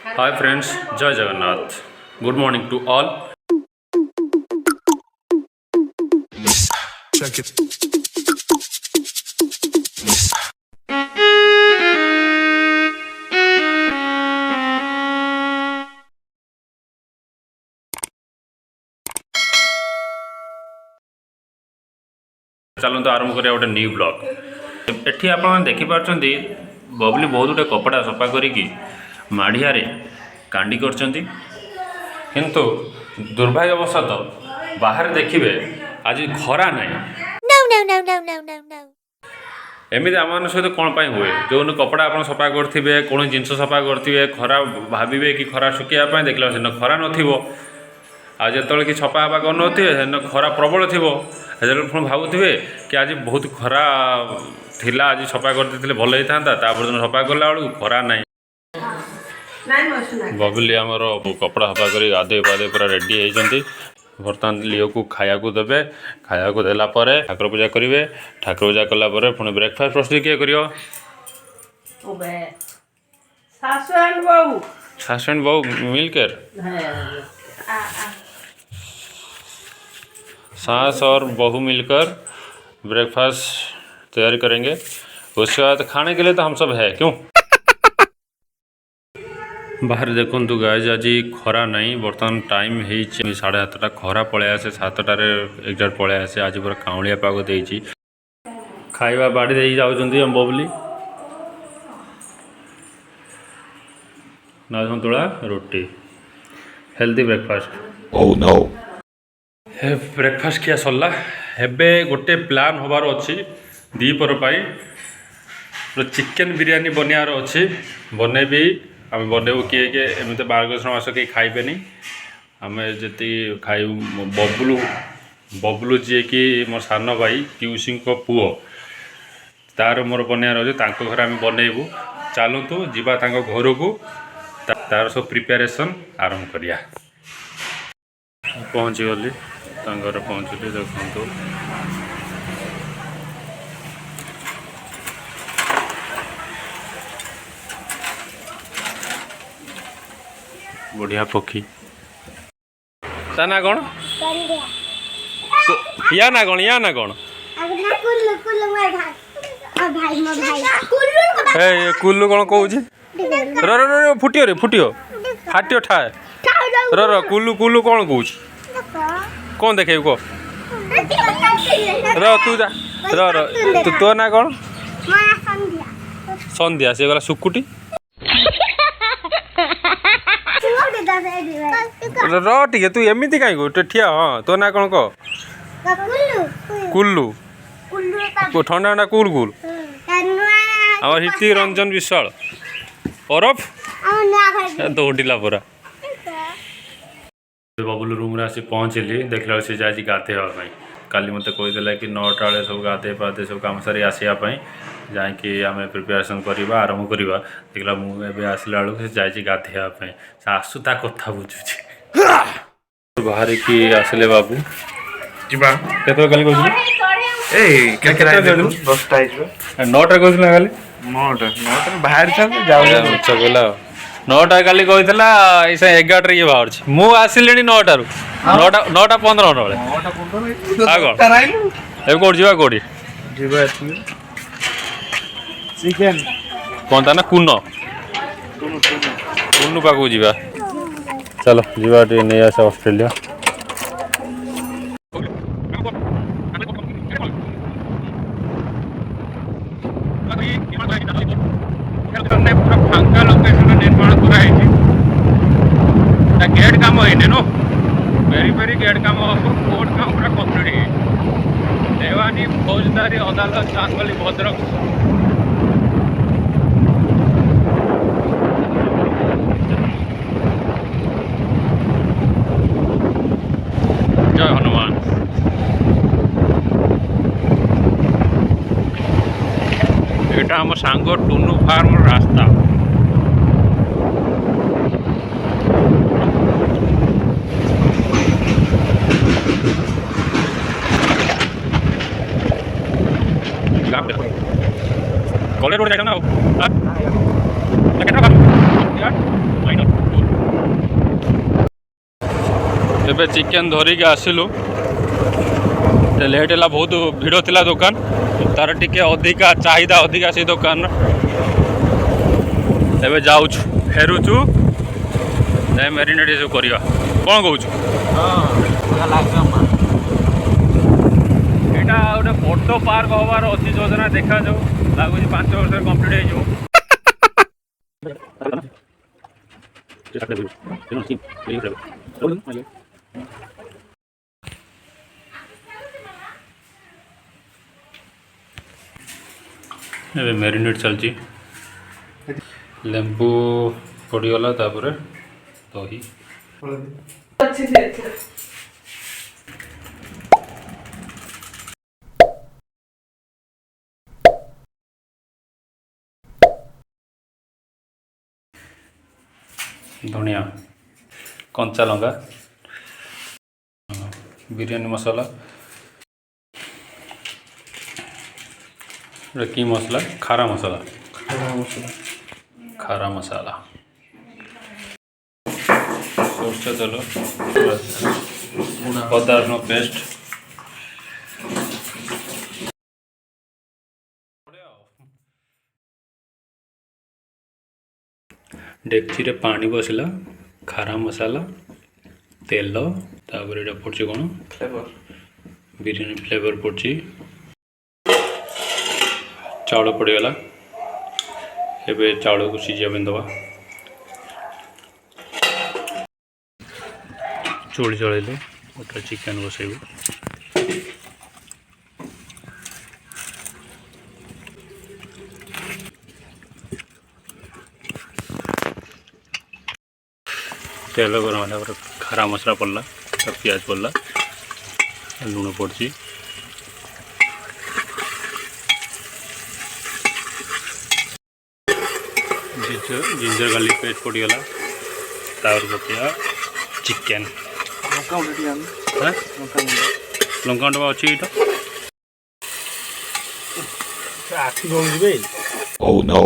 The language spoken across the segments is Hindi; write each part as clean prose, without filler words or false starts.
Hi friends, Jai Jagannath. Good morning to all. Check it. चलते आरंभ करिया गोटे न्यू ब्लॉग। एठी आपण देखि पारछंती बबली बहुत गुटे कपड़ा सफा करिकी माढ़िया कांडी करछंती, किंतु दुर्भाग्यवशत बाहर देखिए आज खरा नहीं। No. एमती आम सहित कौन पाई हुए जो कपड़ा आप सफा करेंगे कौन जिनस सफा करेंगे खरा भावे कि खरा शुखापी देखला से खरा नथिबो आज जो कि छपा हवा कर खरा प्रबल थी पुणी भावुवे कि आज बहुत खरा थिला आज सफा करदे भल होता तापर सफा कला बेलू खरा ना। बबली आमर कपड़ा सफा कर गाधे पाधे पूरा रेडी होती बर्तमान लिओ को खाया देवे खाया देला ठाकुर पूजा करेंगे ठाकुर पूजा कलापर पुणी ब्रेकफास्ट प्रस्तुत किए कर शाशु एंड बहू मिलकर सास और बहू मिलकर ब्रेकफास्ट तैयार करेंगे। उसके बाद खाने के लिए तो हम सब है क्यों। बाहर देखु गाइज आज खरा नहीं बर्तमान टाइम है 7:30 खरा पलि आसे 7टार एग्जाक्ट पलि आसे आज पूरा काउलिया पाग देती खाଇବା बाड़ी दे जाऊँगी हम बबली ना सतुला रोटी healthy breakfast. Oh no. Breakfast किया सरला हेबे गोटे प्लान होबार अच्छी दीपर चिकेन बिरयानी बनयार अच्छी बनैबी आम बनैबू किए किए एमती मार्गशीर मास कहीं खाइबेनी आम जी खाई बबलू बबलू जी कि मोर सान भाई पियूसी पुओ तार मोर बनयार अच्छे घर आम बनैबू चलतु जीवा घर को तार सब प्रिपेरेसन आरंभ करिया। पहुँची गली घर पहुँचली देखु बढ़िया पक्षी ता ना कौन या ना कौन कुल्लू कौन कहूँ फुटियो रे फुटियो फाटियो ठाए कुल्लू कौन कहूँ कौन देखे कह तू जा तू तो ना कौन संध्या से गला सुकुटी टे तू एमती कहीं ठिया हाँ तो ना कौन कह कुल्लू ठंडा ठंडा कुल कुल आम हिति रंजन विशाल औरफ दौड़िला पूरा बबलू रूम रे आसी पहुँचली देखला से जाए गाधेवाई काली मत कहीदेला कि 9टा बेले सब गाधे पाधे सब कम सारी आसवाई जाकि आम प्रिपेरेसन करवा आरंभ करवा देखला मुझे आसला बेलू से जाए गाधेवाई से आसू ता कथा बुझुची बाहर की आसले बाबू केत काली कहते 9टा कहला खाली 9टा बाहर कहला 9टा काली कहला 11टा ये बाहर मु आसिले 9टारू 9:15 बेले कौट जा कौटी कौन ता ना कुन पाक जा चलो जीवा नहीं आस ऑस्ट्रेलिया पूरा फांका लोकेशन निर्माण कराई गेट काम है नो वेरी गेट काम कोर्ट काम पूरा कम्प्लीट देवानी फौजदारी अदालत चांदोली भद्रक जय हनुमान। एटा आम सांग टुनु फार्म रास्ता कॉलेज रोड जाइए ना ଏବେ ଚିକେନ୍ ଧରିକି ଆସିଲୁ। ଲେଟ୍ ହେଲା, ବହୁତ ଭିଡ଼ ଥିଲା ଦୋକାନ, ତାର ଟିକେ ଅଧିକା ଚାହିଦା ଅଧିକା ସେଇ ଦୋକାନର। ଏବେ ଯାଉଛୁ, ଫେରୁଛୁ, ଯାଇ ମ୍ୟାରିନେଟ୍ ସବୁ କରିବା। କ'ଣ କହୁଛୁ? ଏଇଟା ଗୋଟେ ବଡ଼ ପାର୍କ ହବାର ଅଛି ଯୋଜନା, ଦେଖାଯାଉ। ଲାଗୁଛି 5 ବର୍ଷରେ କମ୍ପ୍ଲିଟ୍ ହେଇଯିବ। ଏବେ ମ୍ୟାରିନେଟ୍ ଚାଲିଛି। ଲେମ୍ବୁ ପଡ଼ିଗଲା, ତାପରେ ଦହି। ଧନିଆ, କଞ୍ଚା ଲଙ୍କା, ବିରିୟାନୀ ମସଲା, କି ମସଲା? ଖାରା ମସଲା। ଖାରା ମସଲା, ସୋରିଷ ତେଲ, ଅଦା ରସୁଣ ପେଷ୍ଟ, ଡେକ୍ଚିରେ ପାଣି ବସିଲା, ଖାରା ମସଲା, ତେଲ, ତାପରେ ଏଇଟା ପଡ଼ୁଛି କ'ଣ? ବିରିୟାନୀ ଫ୍ଲେଭର ପଡ଼ୁଛି। ଚାଉଳ ପଡ଼ିଗଲା। ଏବେ ଚାଉଳକୁ ସିଝିବା ପାଇଁ ଦେବା। ଚୁଳି ଚଳେଇଲୁ, ଗୋଟେ ଚିକେନ୍ ବସେଇବୁ। तेल गरम होला पर खरा मसला पड़ला, प्याज पड़ला, लुण पड़ी, जिंजर गार्लिक पेस्ट पड़गला, पकड़ा चिकेन। लंका डबा अच्छी Oh no.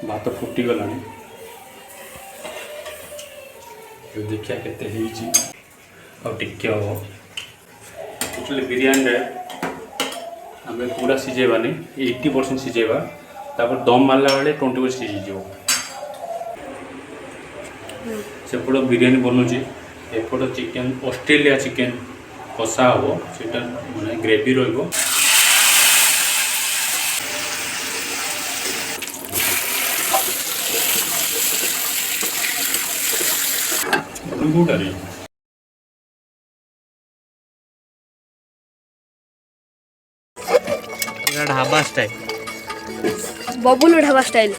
भात फुटी गला, देखिए केते टिके हम एक्चुअली बिरयानी आम पूरा सिझेबानी 80% सिझेबा, तापर दम मारला बेले 20% सिझीज। सेपट बिरयानी बनूची, एपट चिकेन ऑस्ट्रेलिया चिकेन कषा हम, से माने ग्रेवी रहिबो। ढाबा स्टाइल, बबुल ढाबा स्टाइल।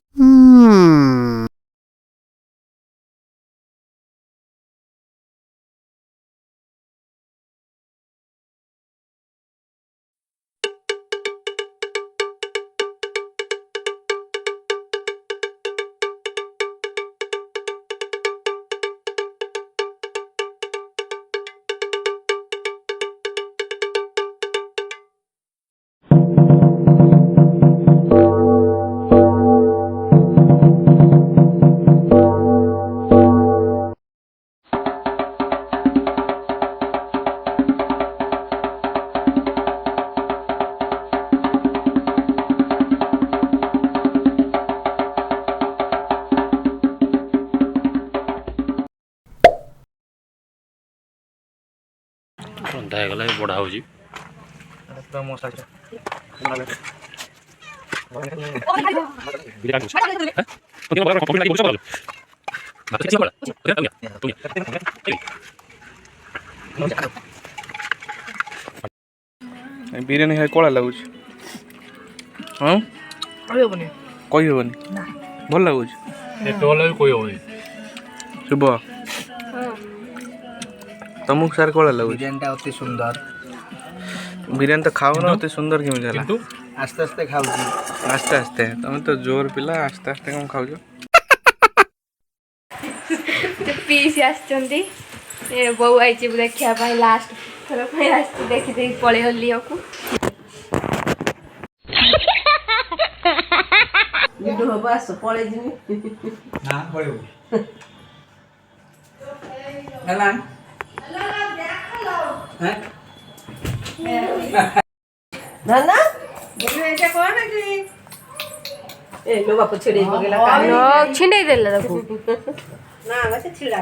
रंधा होगा बढ़ा हो बिरयानी खाई कड़ा लगुच? हाँ कही हेनी भल लगुच शुभ तुमको सार कड़ा लगुच? बिरयानी अति सुंदर। बिरयानी तो खाओ ना, अति सुंदर केमी आस्ते आस्ते खाऊची आस्ते आस्ते तुम तो जोर पिला आस्ते आस्ते कौन खाऊ ପିଇସି ଆସିଛନ୍ତି ଏ ବୋଉ ଆଇଛି ଦେଖିବା ପାଇଁ ଲାଷ୍ଟ ଥର ପାଇଁ ଆସିଛି ଦେଖି ଦେଖି ପଳେଇବ ଲିଓକୁ लिडू हब आस पड़े जिमी ना पड़े गला धना बुझे ऐसा कोन कि ए लो बाप छिड़े बगला लोग छिंडेई देला देखो ना वैसे छिड़ा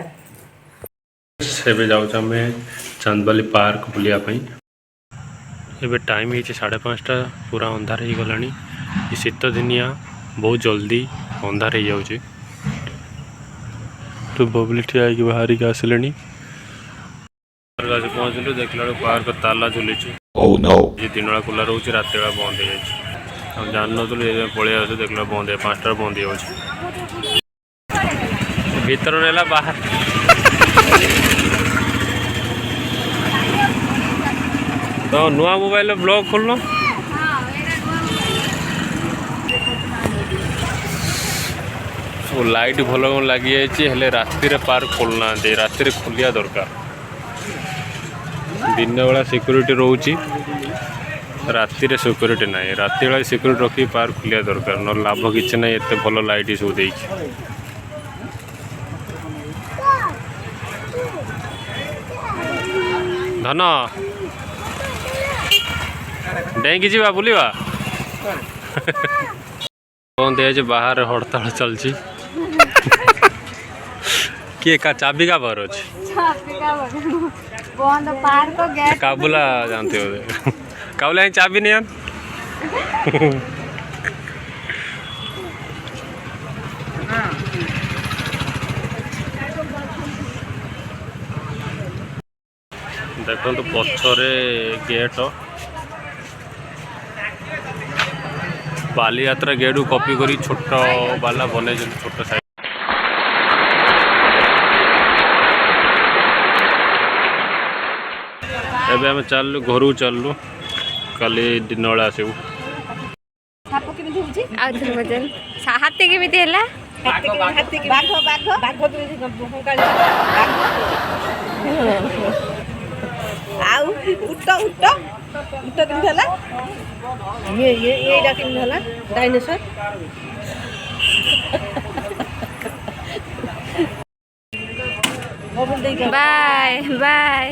ଏବେ ଯାଉଛୁ ଆମେ ଚାନ୍ଦବାଲି ପାର୍କ ବୁଲିବା ପାଇଁ ଏବେ ଟାଇମ୍ ହେଇଛି 5:30 ପୁରା ଅନ୍ଧାର ହେଇଗଲାଣି ଏ ଶୀତ ଦିନିଆ ବହୁତ ଜଲ୍ଦି ଅନ୍ଧାର ହେଇଯାଉଛି ତୁ ବବଲି ଠିଆ ହେଇକି ବାହାରିକି ଆସିଲେଣି ପାର୍କ ଆସି ପହଞ୍ଚିଲୁ ଦେଖିଲା ବେଳକୁ ପାର୍କ ତାଲା ଝୁଲିଛି ଏ ଦିନବେଳା ଖୋଲା ରହୁଛି ରାତିବେଳା ବନ୍ଦ ହେଇଯାଇଛି ଆମେ ଜାଣିନଥିଲୁ ଏ ପଳେଇ ଆସୁ ଦେଖିଲା ବନ୍ଦ 5ଟାରେ ବନ୍ଦ ହେଇଯାଉଛି ଭିତର ନେଲା ବାହାର तो नुआ मोबाइल ब्लॉग खोलना वो लाइट भल लगी जाइए राति पार्क खोलना राति खोलिया दरकार दिन बेला सिक्योरिटी रोची राति सिक्योरिटी ना राति बेला सिक्योरिटी रखी पार्क खोलिया दरकार न लाभ किसी ना एत भल लाइट सब दे धन डेंगी जा बुलवा बंद है बाहर हड़ताल चलती किए का चाबी का बाहर अच्छे काबुला जानते हो काबुला चाबी नहीं देखो तो पछरे गेट बाली यात्रा गेटू कॉपी करी छोट बाला बने छोट साइज एबे हम चलू घर चलू काली दिन बेला आसबू हाथी केमिति हैला आउ उट उट उट किन होला ये डा किन होला डायनासोर बाय बाय